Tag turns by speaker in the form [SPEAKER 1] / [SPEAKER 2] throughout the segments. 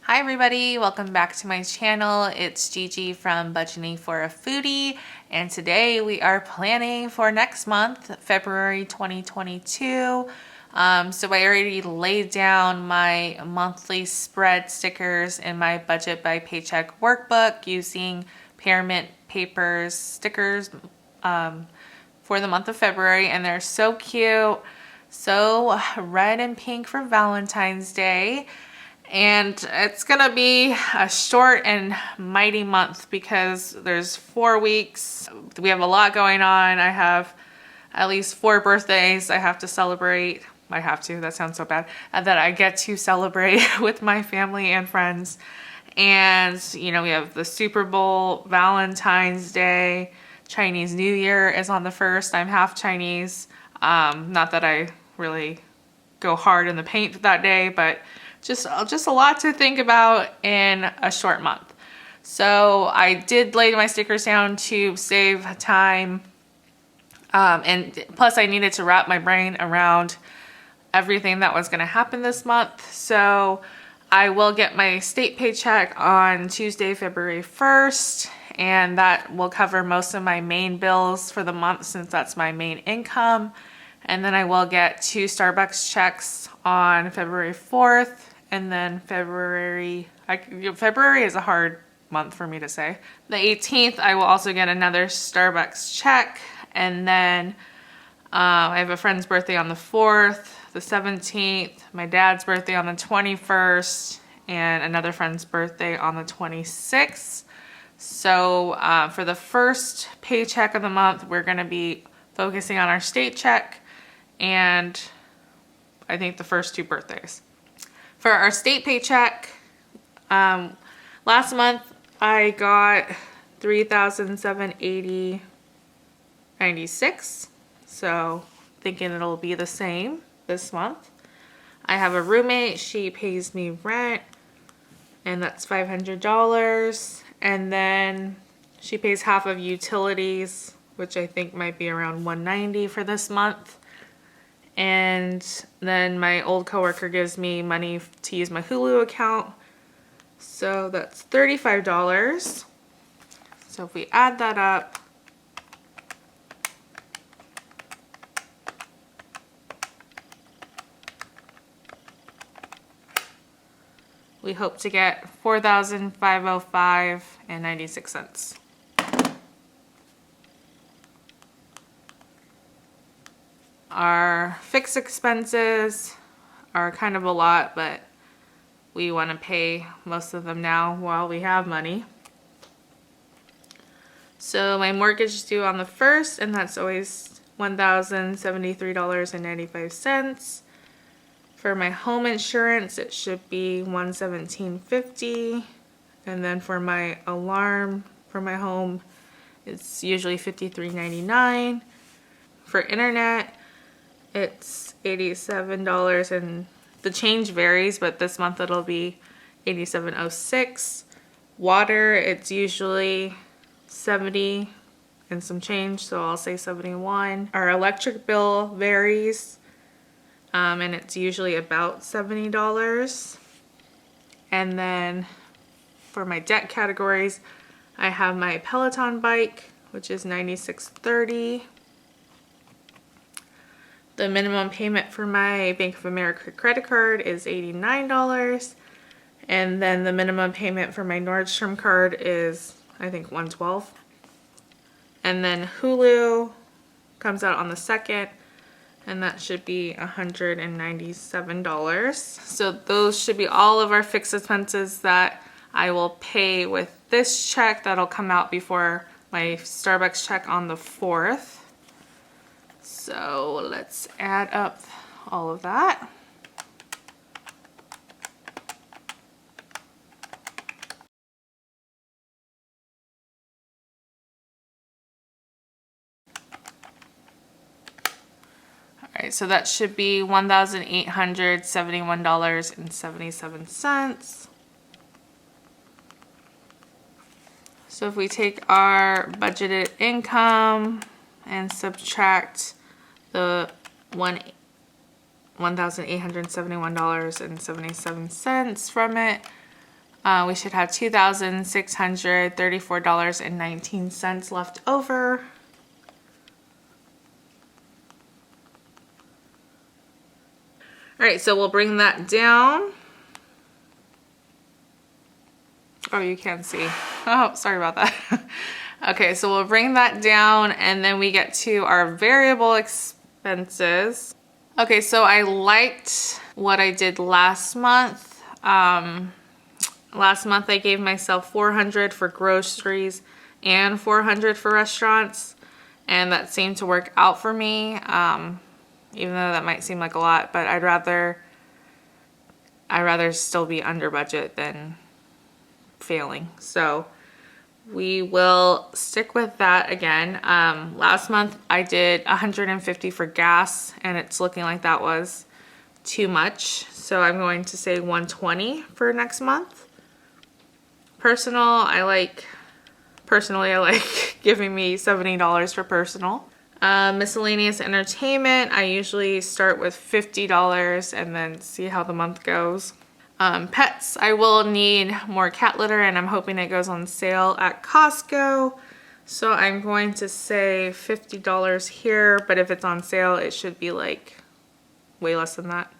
[SPEAKER 1] Hi everybody, welcome back to my channel. It's Gigi from Budgeting for a Foodie, and today we are planning for next month, February 2022. So I already laid down my monthly spread stickers in my Budget by Paycheck workbook using Pear papers stickers for the month of February, and they're so cute, so red and pink for Valentine's Day. And it's gonna be a short and mighty month because there's 4 weeks. We have a lot going on. I have at least 4 birthdays I have to celebrate. That sounds so bad. That I get to celebrate with my family and friends. And, you know, we have the Super Bowl, Valentine's Day, Chinese New Year is on the 1st. I'm half Chinese. Not that I really go hard in the paint that day, but just a lot to think about in a short month. So I did lay my stickers down to save time. And plus I needed to wrap my brain around everything that was gonna happen this month. So I will get my state paycheck on Tuesday, February 1st, and that will cover most of my main bills for the month since that's my main income. And then I will get 2 Starbucks checks on February 4th. And then February is a hard month for me to say. The 18th, I will also get another Starbucks check. And then I have a friend's birthday on the 4th, the 17th, my dad's birthday on the 21st, and another friend's birthday on the 26th. So for the first paycheck of the month, we're going to be focusing on our state check and I think the first 2 birthdays. For our state paycheck, last month I got $3,780.96, so thinking it'll be the same this month. I have a roommate, she pays me rent, and that's $500, and then she pays half of utilities, which I think might be around $190 for this month. And then my old coworker gives me money to use my Hulu account. So that's $35. So if we add that up, we hope to get $4,505.96. Our fixed expenses are kind of a lot, but we want to pay most of them now while we have money. So my mortgage is due on the 1st, and that's always $1,073.95. For my home insurance, it should be $117.50, and then for my alarm for my home, it's usually $53.99. For internet, it's $87, and the change varies, but this month it'll be $87.06. Water, it's usually $70 and some change, so I'll say $71. Our electric bill varies, and it's usually about $70. And then for my debt categories, I have my Peloton bike, which is $96.30. The minimum payment for my Bank of America credit card is $89. And then the minimum payment for my Nordstrom card is, I think, $112. And then Hulu comes out on the 2nd, and that should be $197. So those should be all of our fixed expenses that I will pay with this check that'll come out before my Starbucks check on the 4th. So let's add up all of that. All right, so that should be $1,871.77. So if we take our budgeted income and subtract the $1,871.77 from it, We should have $2,634.19 left over. All right, so we'll bring that down. Oh, you can't see. Oh, sorry about that. Okay, so we'll bring that down and then we get to our variable expenses. Okay, so I liked what I did last month. Last month I gave myself $400 for groceries and $400 for restaurants, and that seemed to work out for me. Even though that might seem like a lot, but I'd rather still be under budget than failing. So we will stick with that again. Last month I did $150 for gas, and it's looking like that was too much. So I'm going to say $120 for next month. Personally, I like giving me $70 for personal. Miscellaneous entertainment, I usually start with $50 and then see how the month goes. Pets, I will need more cat litter, and I'm hoping it goes on sale at Costco. So I'm going to say $50 here, but if it's on sale, it should be like way less than that.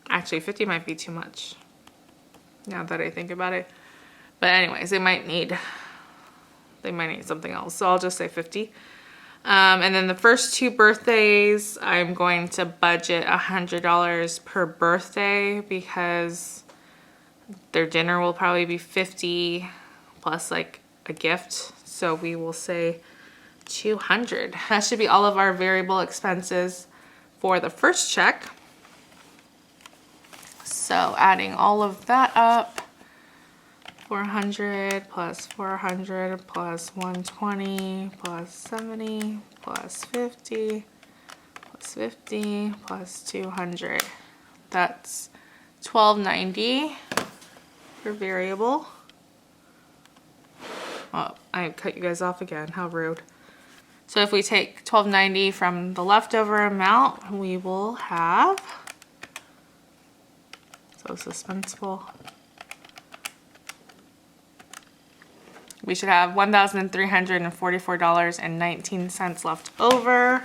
[SPEAKER 1] Actually, 50 might be too much now that I think about it. But anyways, they might need something else. So I'll just say 50. And then the first 2 birthdays, I'm going to budget $100 per birthday because their dinner will probably be $50 plus like a gift. So we will say $200. That should be all of our variable expenses for the first check. So adding all of that up, 400 plus 400 plus 120 plus 70 plus 50 plus 50 plus 200. That's $12.90 for variable. Oh, I cut you guys off again. How rude. So if we take $12.90 from the leftover amount, we will have, so suspenseful, we should have $1,344.19 left over.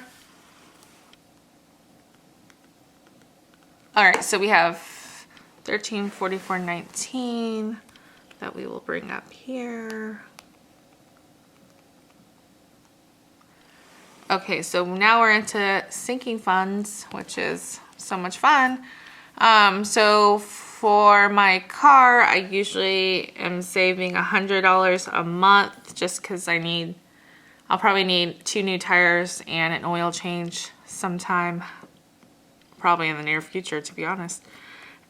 [SPEAKER 1] All right, so we have $1,344.19 that we will bring up here. Okay, so now we're into sinking funds, which is so much fun. So for my car, I usually am saving $100 a month just because I'll probably need 2 new tires and an oil change sometime, probably in the near future, to be honest.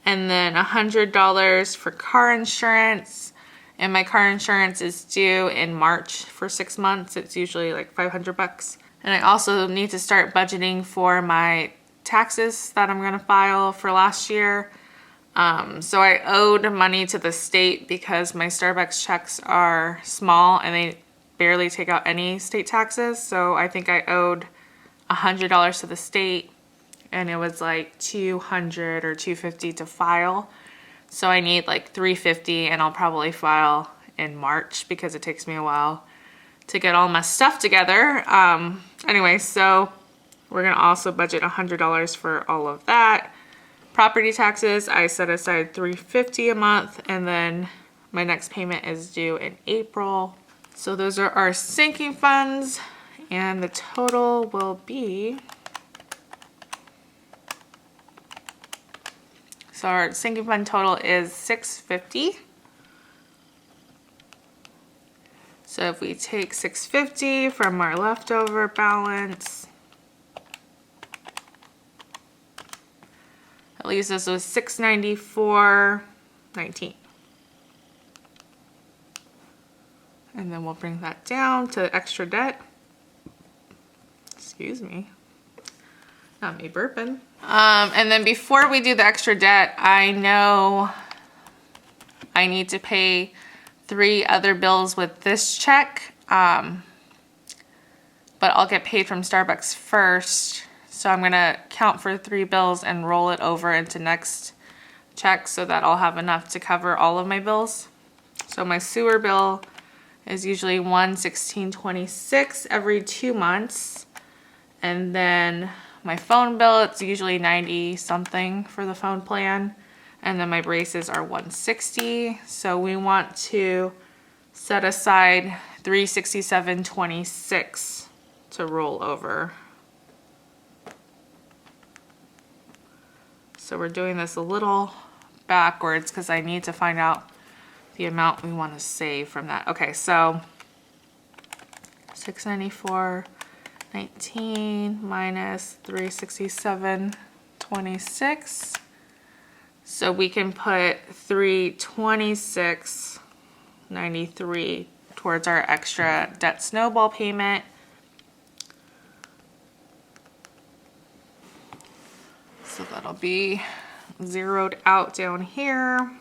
[SPEAKER 1] And then $100 for car insurance. And my car insurance is due in March for 6 months. It's usually like $500. And I also need to start budgeting for my taxes that I'm gonna file for last year. So I owed money to the state because my Starbucks checks are small and they barely take out any state taxes. So I think I owed $100 to the state, and it was like $200 or $250 to file. So I need like $350, and I'll probably file in March because it takes me a while to get all my stuff together. Anyway, so we're gonna also budget $100 for all of that. Property taxes, I set aside $350 a month, and then my next payment is due in April. So those are our sinking funds, and the total will be, so our sinking fund total is $650. So if we take $650 from our leftover balance, that leaves us with $694.19. And then we'll bring that down to extra debt. Excuse me. Not me burping. And then before we do the extra debt, I know I need to pay 3 other bills with this check. But I'll get paid from Starbucks first. So I'm gonna count for 3 bills and roll it over into next check so that I'll have enough to cover all of my bills. So my sewer bill is usually $116.26 every 2 months. And then my phone bill, it's usually 90 something for the phone plan. And then my braces are $160. So we want to set aside $367.26 to roll over. So we're doing this a little backwards because I need to find out the amount we want to save from that. Okay, so $694.19 minus $367.26. So we can put $326.93 towards our extra debt snowball payment. So that'll be zeroed out down here.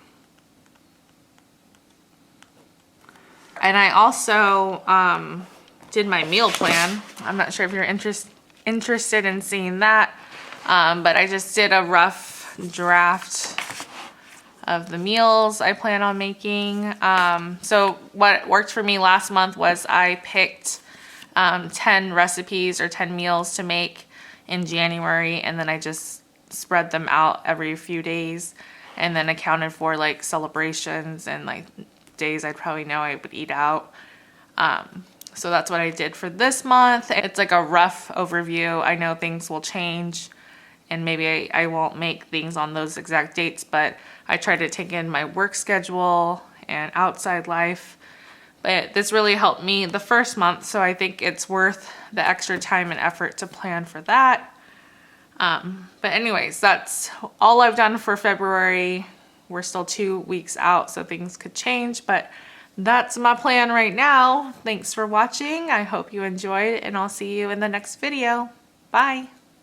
[SPEAKER 1] And I also did my meal plan. I'm not sure if you're interested in seeing that, but I just did a rough draft of the meals I plan on making. So what worked for me last month was I picked 10 recipes or 10 meals to make in January, and then I just spread them out every few days, and then accounted for like celebrations and like days I'd probably know I would eat out. So that's what I did for this month. It's like a rough overview. I know things will change and maybe I won't make things on those exact dates, but I try to take in my work schedule and outside life. But this really helped me the first month, so I think it's worth the extra time and effort to plan for that. But anyways, that's all I've done for February. We're still 2 weeks out, so things could change, but that's my plan right now. Thanks for watching. I hope you enjoyed, and I'll see you in the next video. Bye.